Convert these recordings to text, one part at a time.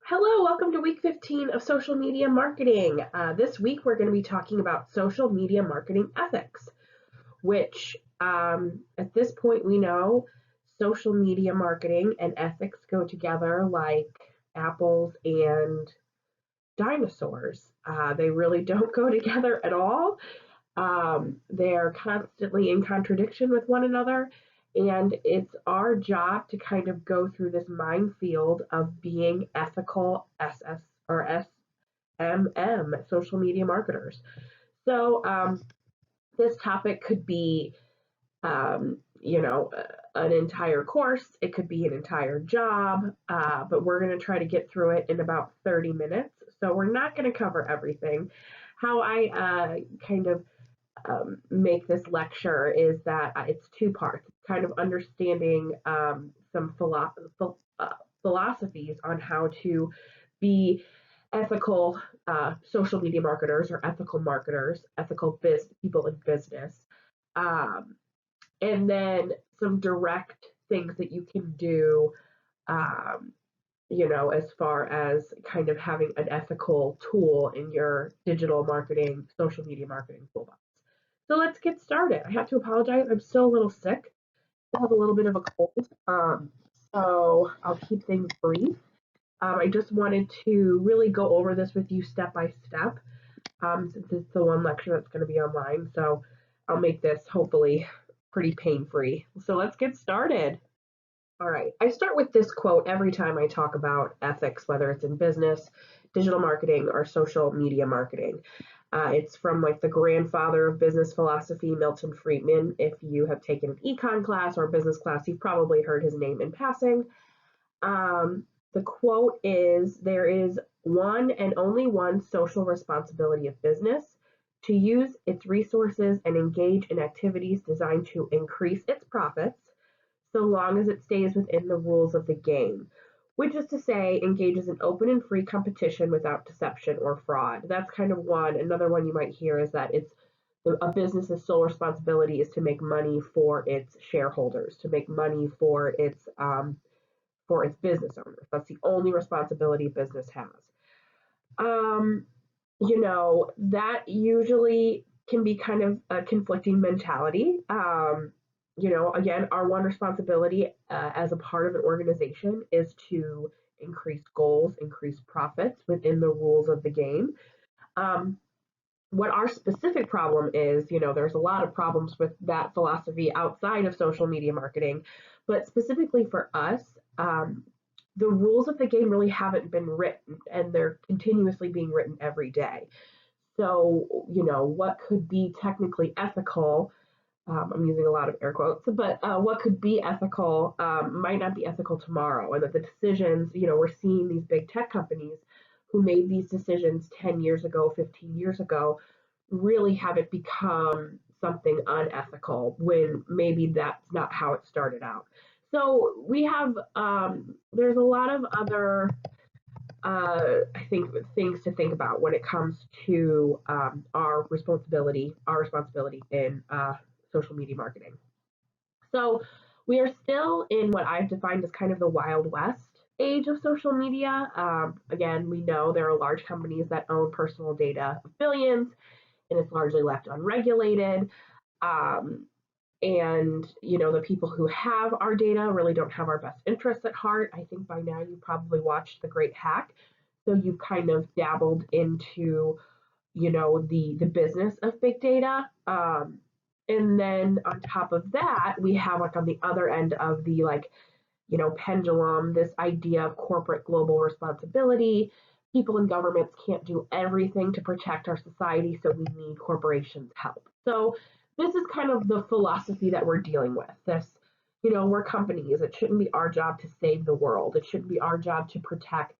Hello, welcome to week 15 of social media marketing. This week we're going to be talking about social media marketing ethics, which at this point we know social media marketing and ethics go together like apples and dinosaurs. They really don't go together at all. They're constantly in contradiction with one another. And it's our job to kind of go through this minefield of being ethical SMM, social media marketers. So this topic could be, an entire course. It could be an entire job, but we're going to try to get through it in about 30 minutes. So we're not going to cover everything. How I kind of make this lecture is that it's two parts, kind of understanding some philosophies on how to be ethical social media marketers or ethical marketers, ethical people in business, um, and then some direct things that you can do, um, as far as kind of having an ethical tool in your digital marketing, social media marketing toolbox. So let's get started. I have to apologize. I'm still a little sick. I have a little bit of a cold. So I'll keep things brief. I just wanted to really go over this with you step by step, since it's the one lecture that's going to be online. So I'll make this hopefully pretty pain free. So let's get started. All right. I start with this quote every time I talk about ethics, whether it's in business, digital marketing, or social media marketing. It's from like the grandfather of business philosophy, Milton Friedman. If you have taken an econ class or business class, you've probably heard his name in passing. The quote is, there is one and only one social responsibility of business: to use its resources and engage in activities designed to increase its profits, so long as it stays within the rules of the game, which is to say, engages in open and free competition without deception or fraud. That's kind of one. Another one you might hear is that it's a business's sole responsibility is to make money for its shareholders, to make money for its business owners. That's the only responsibility business has. Um, that usually can be kind of a conflicting mentality. Again, our one responsibility as a part of an organization is to increase goals, increase profits within the rules of the game. Um, what our specific problem is, there's a lot of problems with that philosophy outside of social media marketing, but specifically for us, the rules of the game really haven't been written, and they're continuously being written every day. So, what could be technically ethical, I'm using a lot of air quotes, but what could be ethical might not be ethical tomorrow. And that the decisions, we're seeing these big tech companies who made these decisions 10 years ago, 15 years ago, really haven't become something unethical when maybe that's not how it started out. So we have, there's a lot of other, I think, things to think about when it comes to our responsibility in social media marketing. So we are still in what I've defined as kind of the Wild West age of social media. Again, we know there are large companies that own personal data of billions, and it's largely left unregulated. Um, and the people who have our data really don't have our best interests at heart. I think by now you probably watched The Great Hack, so you've kind of dabbled into the business of big data. And then on top of that, we have like on the other end of the pendulum, this idea of corporate global responsibility. People in governments can't do everything to protect our society, so we need corporations' help. So this is kind of the philosophy that we're dealing with. We're companies. It shouldn't be our job to save the world. It shouldn't be our job to protect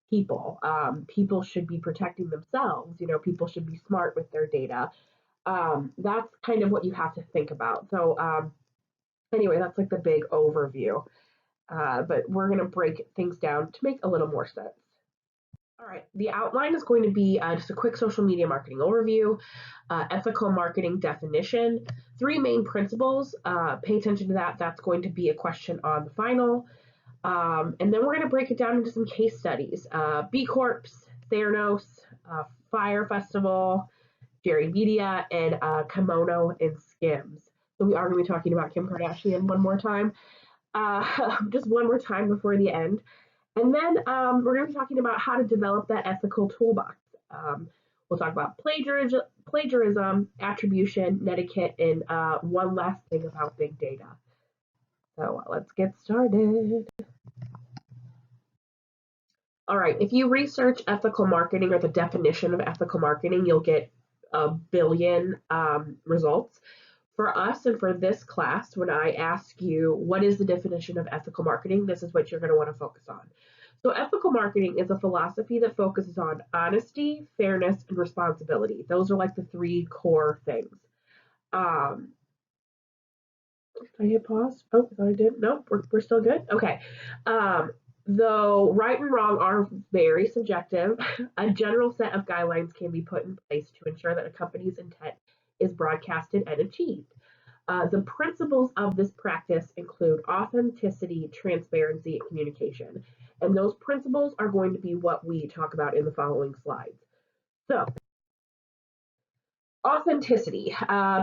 people. People should be protecting themselves. People should be smart with their data. That's kind of what you have to think about. So anyway, that's like the big overview. But we're going to break things down to make a little more sense. All right, the outline is going to be just a quick social media marketing overview, ethical marketing definition, three main principles. Pay attention to that. That's going to be a question on the final. And then we're going to break it down into some case studies. B Corps, Theranos, Fire Festival, Jerry Media, and Kimono and Skims. So we are going to be talking about Kim Kardashian one more time, just one more time before the end. And then we're going to be talking about how to develop that ethical toolbox. We'll talk about plagiarism, attribution, netiquette, and one last thing about big data. So let's get started. All right, if you research ethical marketing or the definition of ethical marketing, you'll get a billion results. For us and for this class, when I ask you what is the definition of ethical marketing, this is what you're going to want to focus on. So, ethical marketing is a philosophy that focuses on honesty, fairness, and responsibility. Those are like the three core things. Um, did I hit pause? Oh, I thought I did. Nope, we're still good. Okay. Though right and wrong are very subjective, a general set of guidelines can be put in place to ensure that a company's intent is broadcasted and achieved. The principles of this practice include authenticity, transparency, and communication. And those principles are going to be what we talk about in the following slides. So, authenticity.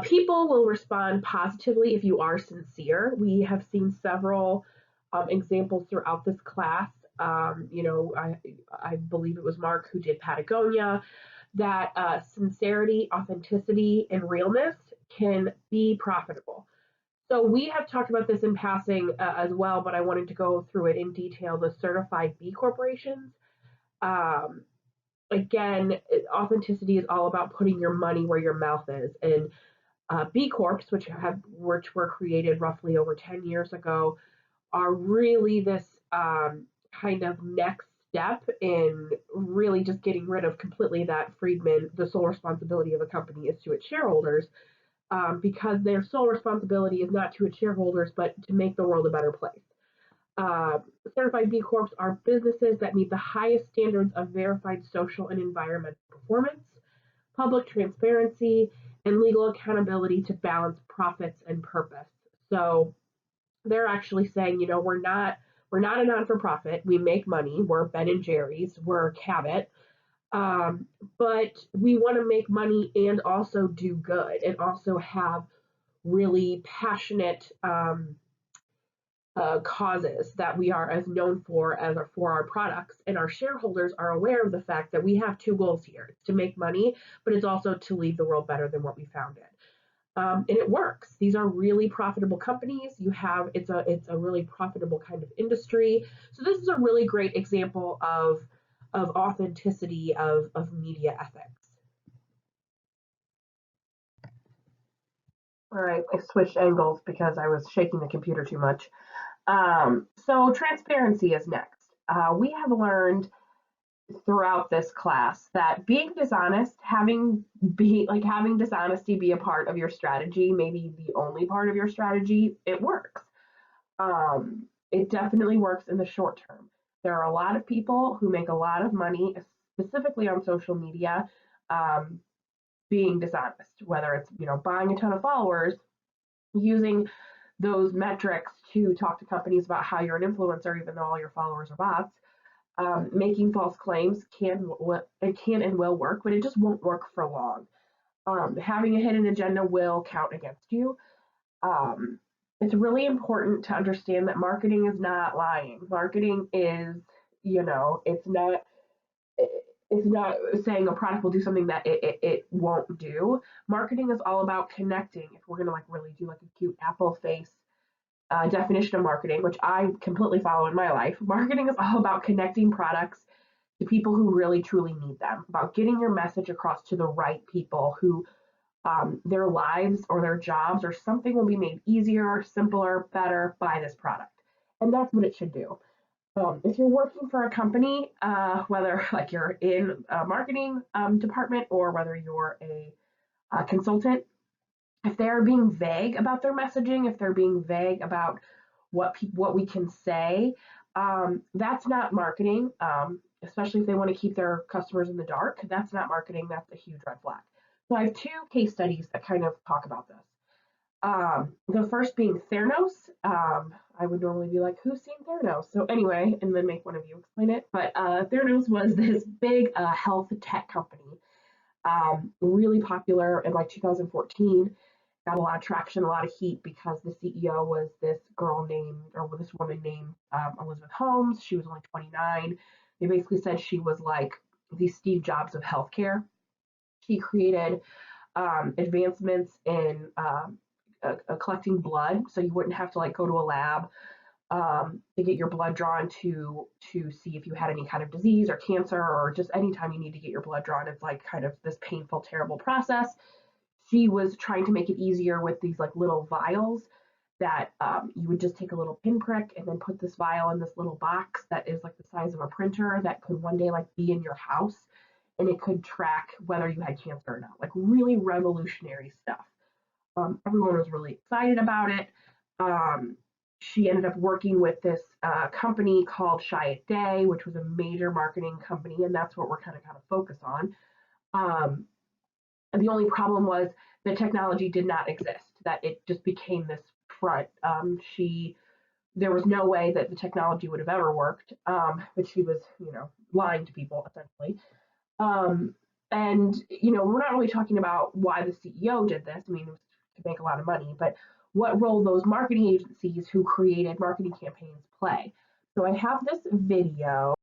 People will respond positively if you are sincere. We have seen several examples throughout this class. I believe it was Mark who did Patagonia, that sincerity, authenticity, and realness can be profitable. So we have talked about this in passing as well, but I wanted to go through it in detail. The certified B corporations. Um, Again, authenticity is all about putting your money where your mouth is. And B Corps, which were created roughly over 10 years ago, are really this kind of next step in really just getting rid of completely that Friedman, the sole responsibility of a company is to its shareholders, because their sole responsibility is not to its shareholders, but to make the world a better place. Uh, Certified B Corps are businesses that meet the highest standards of verified social and environmental performance, public transparency, and legal accountability to balance profits and purpose. So they're actually saying, we're not a non-for-profit. We make money. We're Ben and Jerry's. We're Cabot. But we want to make money and also do good and also have really passionate causes that we are as known for our products, and our shareholders are aware of the fact that we have two goals here: it's to make money, but it's also to leave the world better than what we found it. And it works. These are really profitable companies. It's a really profitable kind of industry. So this is a really great example of authenticity of media ethics. All right, I switched angles because I was shaking the computer too much. So transparency is next. We have learned throughout this class that being dishonest, having dishonesty be a part of your strategy, maybe the only part of your strategy, it works. It definitely works in the short term. There are a lot of people who make a lot of money, specifically on social media, um, being dishonest, whether it's buying a ton of followers, using those metrics to talk to companies about how you're an influencer, even though all your followers are bots. Making false claims can and will work, but it just won't work for long. Having a hidden agenda will count against you. Um, it's really important to understand that marketing is not lying. Marketing is, it's not saying a product will do something that it won't do. Marketing is all about connecting. If we're gonna really do like a cute apple face definition of marketing, which I completely follow in my life, marketing is all about connecting products to people who really truly need them, about getting your message across to the right people who their lives or their jobs or something will be made easier, simpler, better by this product. And that's what it should do. If you're working for a company, whether like you're in a marketing department or whether you're a consultant, if they're being vague about their messaging, if they're being vague about what we can say, that's not marketing. Especially if they want to keep their customers in the dark, that's not marketing. That's a huge red flag. So I have two case studies that kind of talk about this. The first being Theranos. I would normally be like, who's seen Theranos? So anyway, and then make one of you explain it. But Theranos was this big health tech company, really popular in like 2014. Got a lot of traction, a lot of heat because the CEO was this girl named, or this woman named Elizabeth Holmes. She was only 29. They basically said she was like the Steve Jobs of healthcare. She created advancements in collecting blood, so you wouldn't have to like go to a lab to get your blood drawn to see if you had any kind of disease or cancer, or just anytime you need to get your blood drawn, it's like kind of this painful, terrible process. She was trying to make it easier with these like little vials that you would just take a little pinprick and then put this vial in this little box that is like the size of a printer that could one day like be in your house, and it could track whether you had cancer or not. Like really revolutionary stuff. Everyone was really excited about it. Um, she ended up working with this company called Chiat Day, which was a major marketing company, and that's what we're kind of focus on. Um, and the only problem was the technology did not exist; that it just became this front. There was no way that the technology would have ever worked, but she was, lying to people essentially. Um, and we're not really talking about why the CEO did this. I mean, it was to make a lot of money, but what role those marketing agencies who created marketing campaigns play. So I have this video.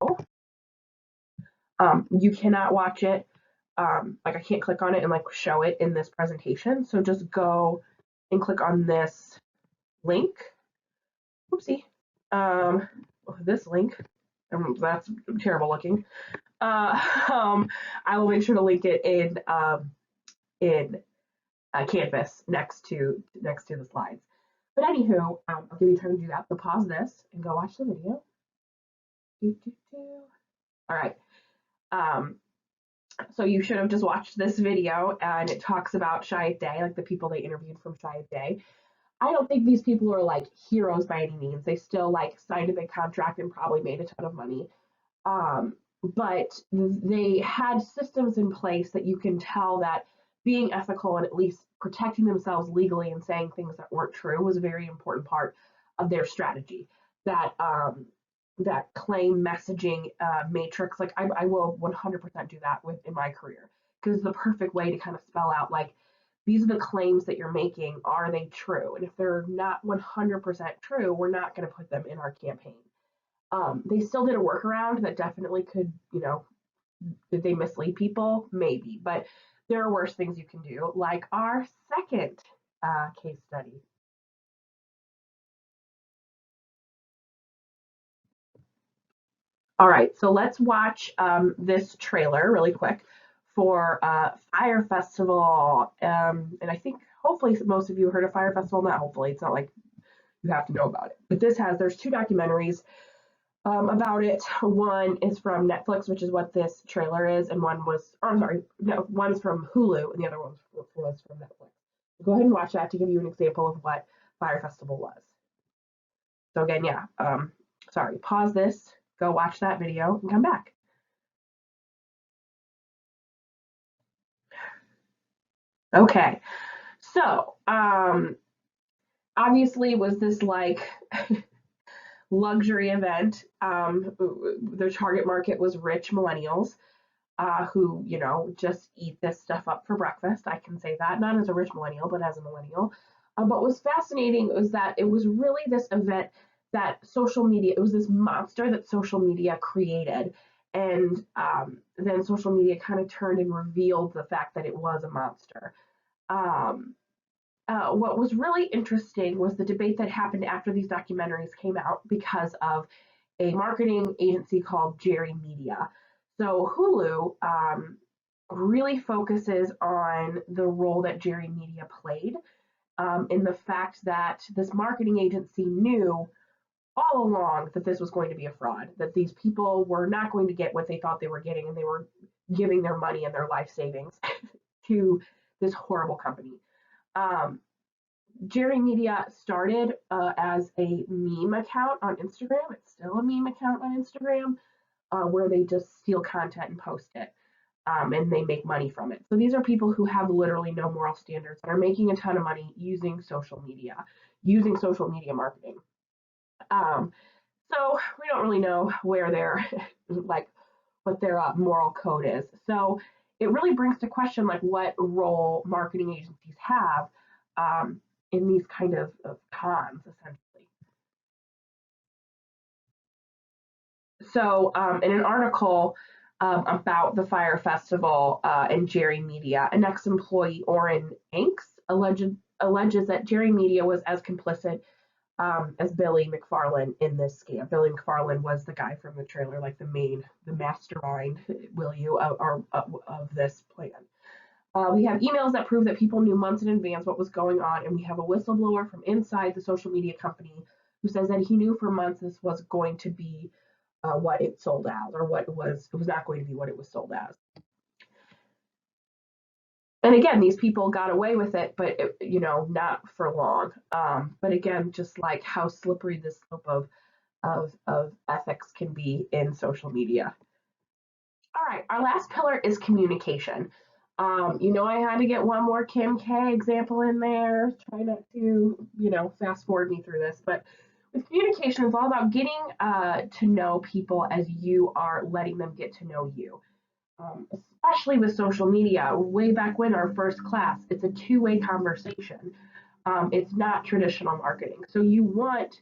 You cannot watch it. Like I can't click on it and like show it in this presentation. So just go and click on this link. Oopsie. This link. That's terrible looking. Uh, I will make sure to link it in Canvas next to the slides. But anywho, I'll give you time to do that. So pause this and go watch the video. All right. Um, so you should have just watched this video, and it talks about Chiat Day, like the people they interviewed from Chiat Day. I don't think these people are like heroes by any means. They still like signed a big contract and probably made a ton of money. But they had systems in place that you can tell that being ethical and at least protecting themselves legally and saying things that weren't true was a very important part of their strategy. That claim messaging matrix, like I will 100% do that in my career, because it's the perfect way to kind of spell out like these are the claims that you're making. Are they true? And if they're not 100% true, we're not going to put them in our campaign. They still did a workaround that definitely could, did they mislead people? Maybe, but there are worse things you can do, like our second case study. All right, so let's watch this trailer really quick for Fyre Festival. And I think hopefully most of you heard of Fyre Festival. Not hopefully, it's not like you have to know about it. But there's two documentaries about it. One is from Netflix, which is what this trailer is, and one's from Hulu, and the other one was from Netflix. Go ahead and watch that to give you an example of what Fyre Festival was. So again, yeah, sorry, pause this, go watch that video, and come back. Okay, so obviously was this like luxury event. Their target market was rich millennials who, just eat this stuff up for breakfast. I can say that, not as a rich millennial, but as a millennial. But what's fascinating was that it was really this event that social media, it was this monster that social media created. And then social media kind of turned and revealed the fact that it was a monster. Um, what was really interesting was the debate that happened after these documentaries came out because of a marketing agency called Jerry Media. So Hulu really focuses on the role that Jerry Media played in the fact that this marketing agency knew all along that this was going to be a fraud, that these people were not going to get what they thought they were getting, and they were giving their money and their life savings to this horrible company. Um, Jerry Media started as a meme account on Instagram. It's still a meme account on Instagram where they just steal content and post it. and they make money from it. So these are people who have literally no moral standards and are making a ton of money using social media marketing. Um, so we don't really know where their like what their moral code is. So it really brings to question like what role marketing agencies have in these kind of cons essentially. So in an article about the Fire Festival and Jerry Media, an ex-employee, Orrin Hanks, alleges that Jerry Media was as complicit as Billy McFarland in this scam. Billy McFarland was the guy from the trailer, like the mastermind, will you, of this plan. We have emails that prove that people knew months in advance what was going on, and we have a whistleblower from inside the social media company who says that he knew for months this was going to be what it sold as, or what it was not going to be what it was sold as. And again, these people got away with it, but not for long. But again, just like how slippery this slope of ethics can be in social media. All right, our last pillar is communication. I had to get one more Kim K example in there. Try not to, fast forward me through this, but with communication, it's all about getting to know people as you are letting them get to know you. Especially with social media, way back when our first class, it's a two-way conversation. It's not traditional marketing. So you want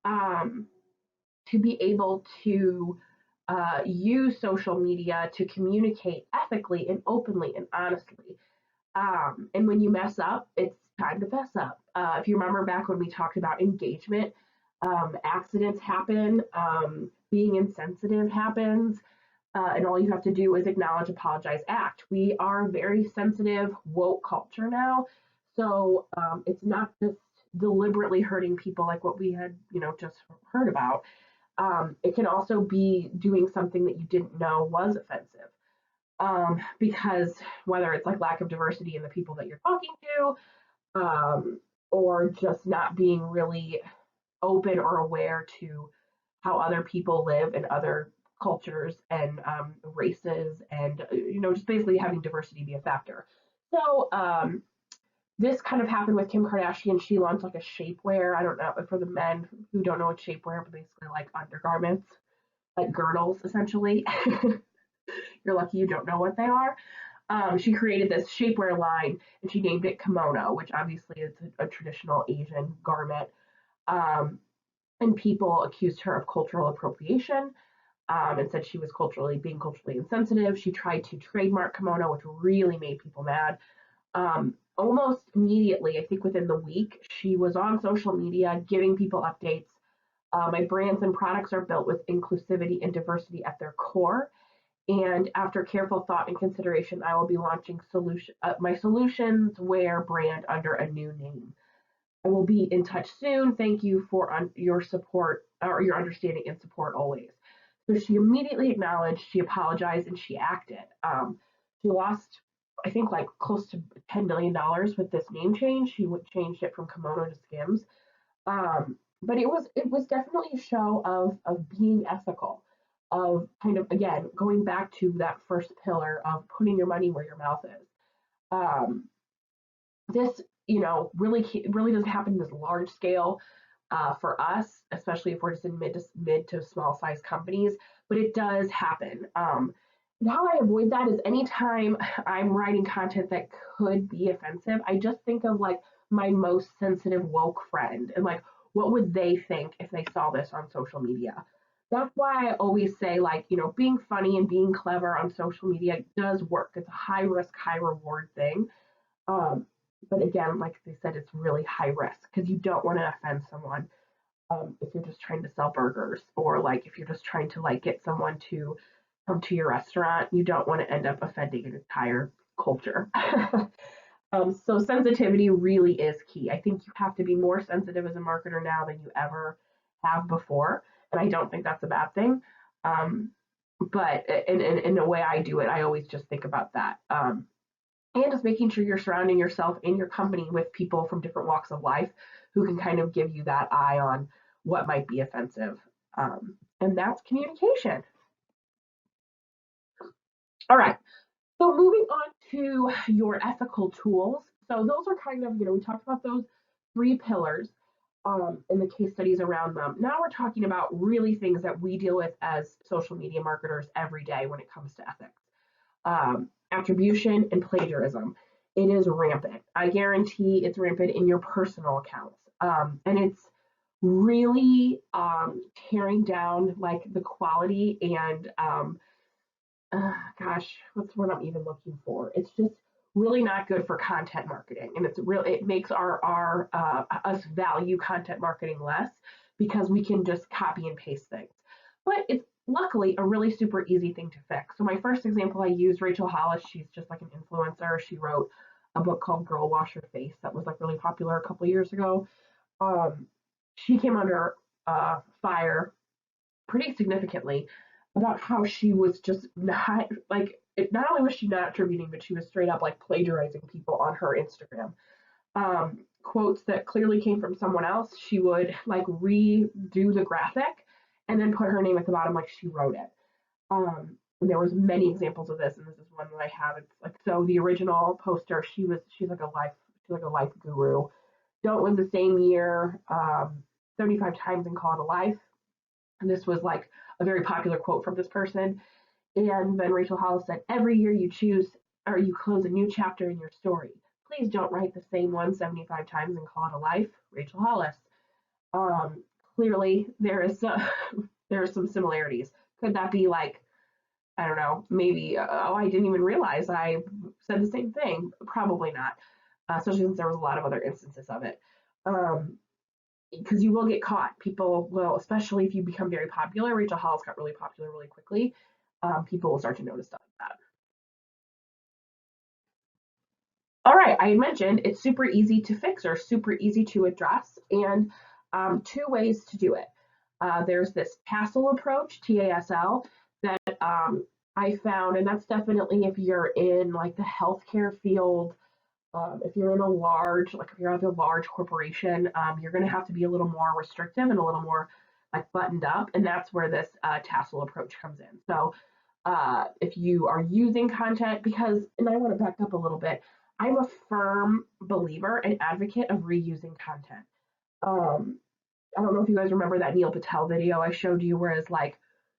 um, to be able to use social media to communicate ethically and openly and honestly. And when you mess up, it's time to fess up. If you remember back when we talked about engagement, accidents happen, being insensitive happens, and all you have to do is acknowledge, apologize, act. We are very sensitive, woke culture now, so it's not just deliberately hurting people like what we had, just heard about. It can also be doing something that you didn't know was offensive. Because whether it's like lack of diversity in the people that you're talking to, or just not being really open or aware to how other people live in other cultures and races, and just basically having diversity be a factor. So this kind of happened with Kim Kardashian. She launched like a shapewear. I don't know, for the men who don't know what shapewear, but basically like undergarments, like girdles essentially. You're lucky you don't know what they are. She created this shapewear line and she named it kimono, which obviously is a traditional Asian garment. Um, and people accused her of cultural appropriation, and said she was being culturally insensitive. She tried to trademark kimono, which really made people mad. Almost immediately, I think within the week, she was on social media giving people updates. My brands and products are built with inclusivity and diversity at their core. And after careful thought and consideration, I will be launching my solutions wear brand under a new name. I will be in touch soon. Thank you for your support or your understanding and support always. So she immediately acknowledged, she apologized, and she acted. She lost, I think, like close to $10 million with this name change. She changed it from kimono to Skims. But it was definitely a show of being ethical, of kind of again going back to that first pillar of putting your money where your mouth is. Um, this really doesn't happen this large scale for us, especially if we're just in mid to small size companies, but it does happen. And how I avoid that is anytime I'm writing content that could be offensive, I just think of like my most sensitive woke friend and like what would they think if they saw this on social media. That's why I always say, like, being funny and being clever on social media does work. It's a high risk, high reward thing. Um, but again, like they said, it's really high risk because you don't want to offend someone, if you're just trying to sell burgers, or like if you're just trying to like get someone to come to your restaurant, you don't want to end up offending an entire culture. So sensitivity really is key. I think you have to be more sensitive as a marketer now than you ever have before, and I don't think that's a bad thing. Um, but in the way I do it, I always just think about that. And just making sure you're surrounding yourself in your company with people from different walks of life who can kind of give you that eye on what might be offensive. And that's communication. All right. So moving on to your ethical tools. So those are kind of, we talked about those three pillars and the case studies around them. Now we're talking about really things that we deal with as social media marketers every day when it comes to ethics. Attribution and plagiarism. It is rampant. I guarantee it's rampant in your personal accounts. And it's really tearing down like the quality and gosh, what's the word I'm even looking for? It's just really not good for content marketing, and it makes our us value content marketing less because we can just copy and paste things. But it's luckily a really super easy thing to fix. So my first example, I used Rachel Hollis. She's just like an influencer. She wrote a book called Girl Wash Your Face that was like really popular a couple years ago. Um, she came under fire pretty significantly about how she was just not like not only was she not attributing, but she was straight up like plagiarizing people on her Instagram. Quotes that clearly came from someone else, she would like redo the graphic and then put her name at the bottom like she wrote it. And there was many examples of this, and this is one that I have. It's like, so the original poster, she's like a life guru. Don't live the same year 75 times and call it a life. And this was like a very popular quote from this person. And then Rachel Hollis said, every year you choose or you close a new chapter in your story. Please don't write the same one 75 times and call it a life. Rachel Hollis. Um, Clearly, there are some similarities. Could that be like, I don't know, maybe, oh, I didn't even realize I said the same thing? Probably not, especially since there was a lot of other instances of it. Because you will get caught. People will, especially if you become very popular. Rachel Hollis got really popular really quickly. People will start to notice stuff like that. All right, I mentioned it's super easy to fix or super easy to address, and two ways to do it. There's this TASL approach, TASL, that I found, and that's definitely if you're in like the healthcare field. If you're in a large, like if you're at a large corporation, you're going to have to be a little more restrictive and a little more like buttoned up, and that's where this TASL approach comes in. So if you are using content, because, and I want to back up a little bit, I'm a firm believer and advocate of reusing content. Um, I don't know if you guys remember that Neil Patel video I showed you, where it's like,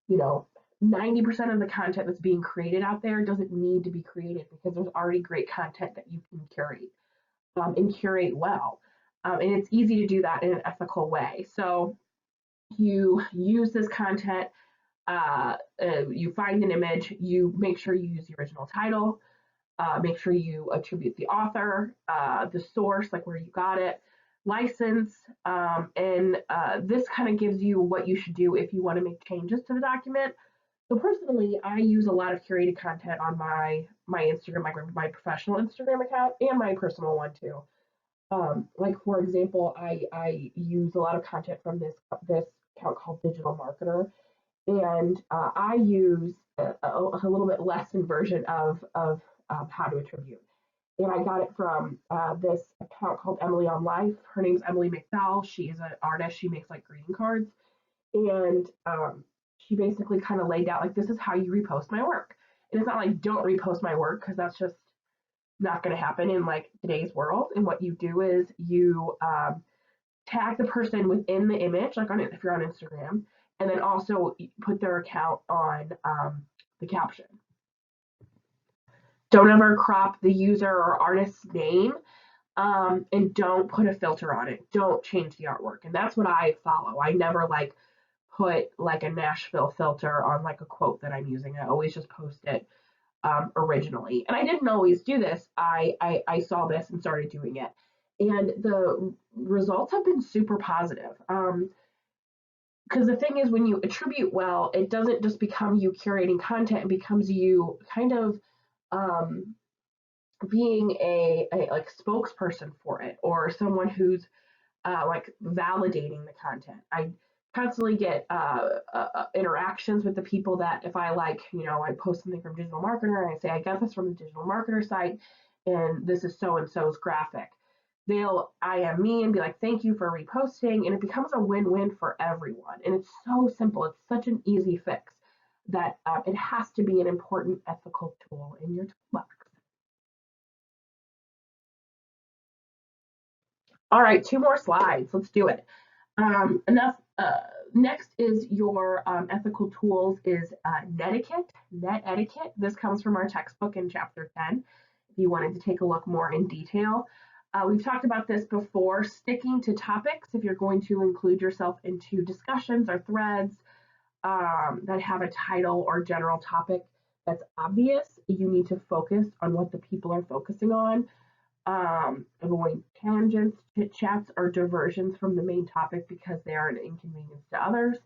you know, 90% of the content that's being created out there doesn't need to be created because there's already great content that you can curate and curate well. And it's easy to do that in an ethical way. So you use this content, you find an image, you make sure you use the original title, make sure you attribute the author, the source, like where you got it, license, and this kind of gives you what you should do if you want to make changes to the document. So personally, I use a lot of curated content on my Instagram, my professional Instagram account, and my personal one too. Like for example, I use a lot of content from this account called Digital Marketer, and I use a little bit lessened version of how to attribute. And I got it from this account called Emily on Life. Her name's Emily McDowell. She is an artist. She makes like greeting cards, and she basically kind of laid out like, this is how you repost my work. And it's not like don't repost my work, because that's just not going to happen in like today's world. And what you do is you tag the person within the image, like on it if you're on Instagram, and then also put their account on the caption. Don't ever crop the user or artist's name, and don't put a filter on it. Don't change the artwork. And that's what I follow. I never like put like a Nashville filter on like a quote that I'm using. I always just post it originally. And I didn't always do this. I saw this and started doing it. And the results have been super positive. Because the thing is, when you attribute well, it doesn't just become you curating content, it becomes you kind of um, being a like spokesperson for it, or someone who's like validating the content. I constantly get interactions with the people that if I like, I post something from Digital Marketer and I say, I got this from the Digital Marketer site and this is so and so's graphic. They'll IM me and be like, thank you for reposting. And it becomes a win-win for everyone. And it's so simple. It's such an easy fix. that it has to be an important ethical tool in your toolbox. All right, 2 more slides. Let's do it. Enough. Next is your ethical tools is netiquette, net etiquette. This comes from our textbook in chapter 10. If you wanted to take a look more in detail. We've talked about this before, sticking to topics. If you're going to include yourself into discussions or threads that have a title or general topic that's obvious, you need to focus on what the people are focusing on. Avoid tangents, chit chats, or diversions from the main topic because they are an inconvenience to others.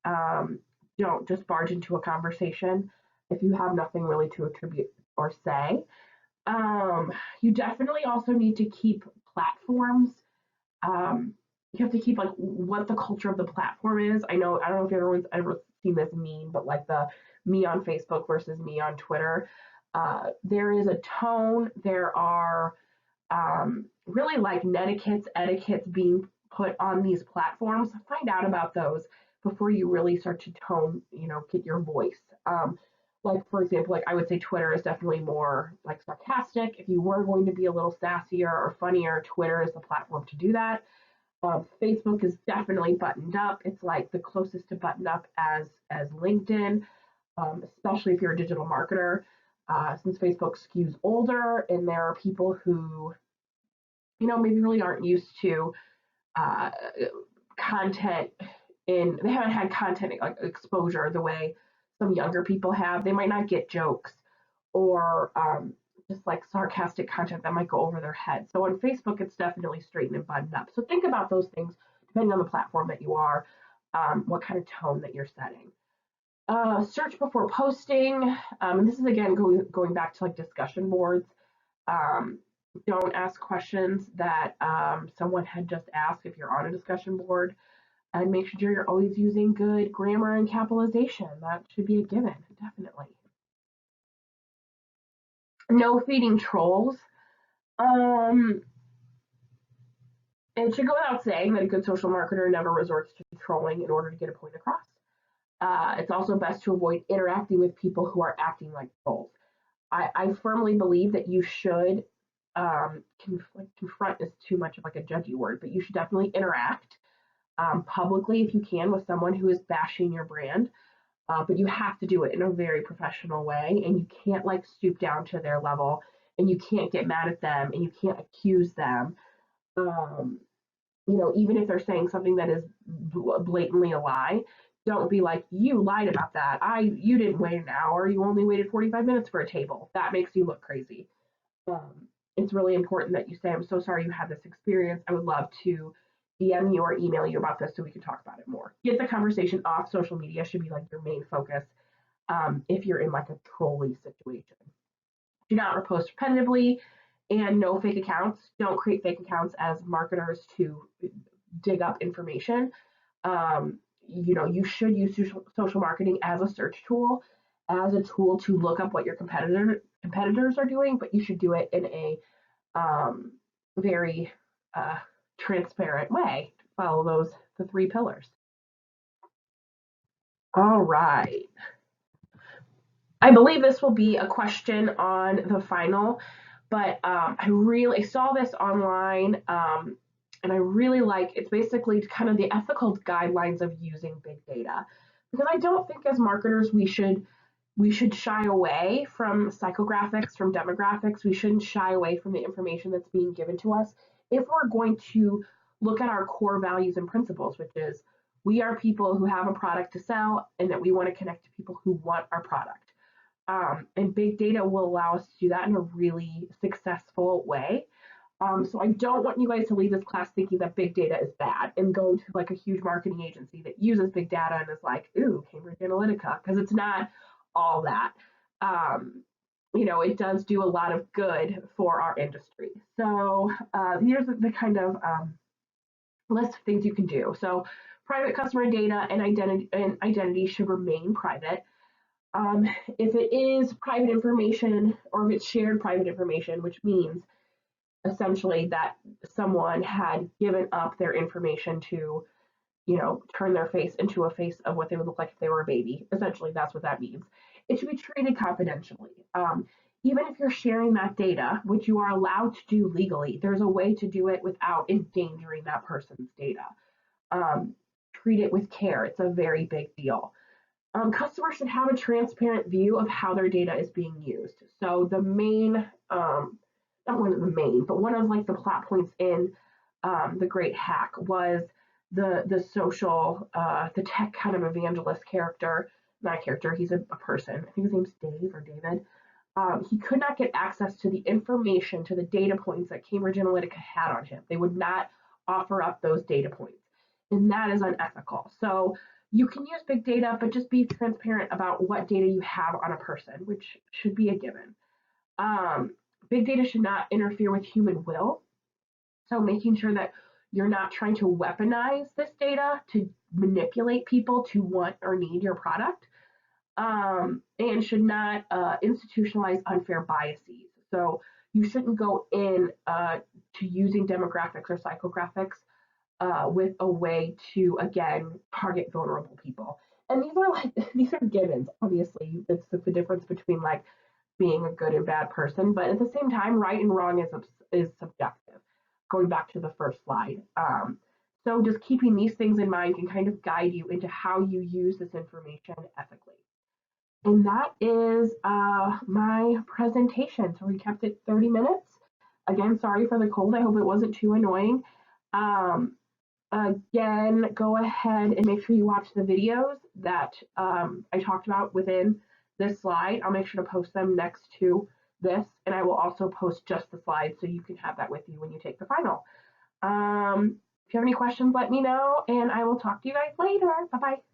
Don't just barge into a conversation if you have nothing really to attribute or say. You definitely also need to keep platforms. You have to keep like what the culture of the platform is. I don't know if everyone's ever seen this meme, but like the me on Facebook versus me on Twitter. There is a tone. There are really like etiquettes being put on these platforms. Find out about those before you really start to get your voice. Like for example, like I would say Twitter is definitely more like sarcastic. If you were going to be a little sassier or funnier, Twitter is the platform to do that. Facebook is definitely buttoned up. It's like the closest to buttoned up as LinkedIn, especially if you're a digital marketer. Since Facebook skews older, and there are people who maybe really aren't used to uh, content they haven't had content like exposure the way some younger people have. They might not get jokes or just like sarcastic content that might go over their head. So on Facebook, it's definitely straightened and buttoned up. So think about those things depending on the platform that you are, what kind of tone that you're setting. Search before posting. And this is again going back to like discussion boards. Um, don't ask questions that someone had just asked if you're on a discussion board. And make sure you're always using good grammar and capitalization. That should be a given, definitely. No feeding trolls. Um, it should go without saying that a good social marketer never resorts to trolling in order to get a point across. It's also best to avoid interacting with people who are acting like trolls. I firmly believe that you should confront is too much of like a judgy word, but you should definitely interact publicly if you can with someone who is bashing your brand. But you have to do it in a very professional way, and you can't like stoop down to their level, and you can't get mad at them, and you can't accuse them. Um, even if they're saying something that is blatantly a lie, don't be like, you lied about that. You didn't wait an hour. You only waited 45 minutes for a table. That makes you look crazy. It's really important that you say, I'm so sorry you had this experience. I would love to DM you or email you about this so we can talk about it more. Get the conversation off social media should be like your main focus if you're in like a trolley situation. Do not repost repetitively and no fake accounts. Don't create fake accounts as marketers to dig up information. You should use social marketing as a search tool, as a tool to look up what your competitors are doing, but you should do it in a very transparent way. Follow the 3 pillars. All right. I believe this will be a question on the final, but I saw this online, and I really like it's basically kind of the ethical guidelines of using big data, because I don't think as marketers we should shy away from psychographics, from demographics. We shouldn't shy away from the information that's being given to us if we're going to look at our core values and principles, which is we are people who have a product to sell and that we want to connect to people who want our product. And big data will allow us to do that in a really successful way. So I don't want you guys to leave this class thinking that big data is bad and go to like a huge marketing agency that uses big data and is like, ooh, Cambridge Analytica, because it's not all that. It does do a lot of good for our industry. So here's the kind of list of things you can do. So private customer data and identity should remain private. If it is private information or if it's shared private information, which means essentially that someone had given up their information to turn their face into a face of what they would look like if they were a baby. Essentially, that's what that means. It should be treated confidentially. Even if you're sharing that data, which you are allowed to do legally, there's a way to do it without endangering that person's data. Um, Treat it with care. It's a very big deal. Customers should have a transparent view of how their data is being used. So the main, not one of the main, but one of like the plot points in the Great Hack was the social, the tech kind of evangelist character, not a character, he's a person. I think his name's Dave or David. He could not get access to the information, to the data points that Cambridge Analytica had on him. They would not offer up those data points. And that is unethical. So you can use big data, but just be transparent about what data you have on a person, which should be a given. Big data should not interfere with human will. So making sure that you're not trying to weaponize this data to manipulate people to want or need your product, and should not institutionalize unfair biases. So you shouldn't go in to using demographics or psychographics with a way to, again, target vulnerable people. And these are givens. Obviously, it's the difference between like being a good and bad person, but at the same time, right and wrong is subjective. Going back to the first slide. So just keeping these things in mind can kind of guide you into how you use this information ethically. And that is my presentation. So we kept it 30 minutes. Again, sorry for the cold. I hope it wasn't too annoying. Again, go ahead and make sure you watch the videos that I talked about within this slide. I'll make sure to post them next to this, and I will also post just the slides so you can have that with you when you take the final. If you have any questions, let me know, and I will talk to you guys later. Bye-bye.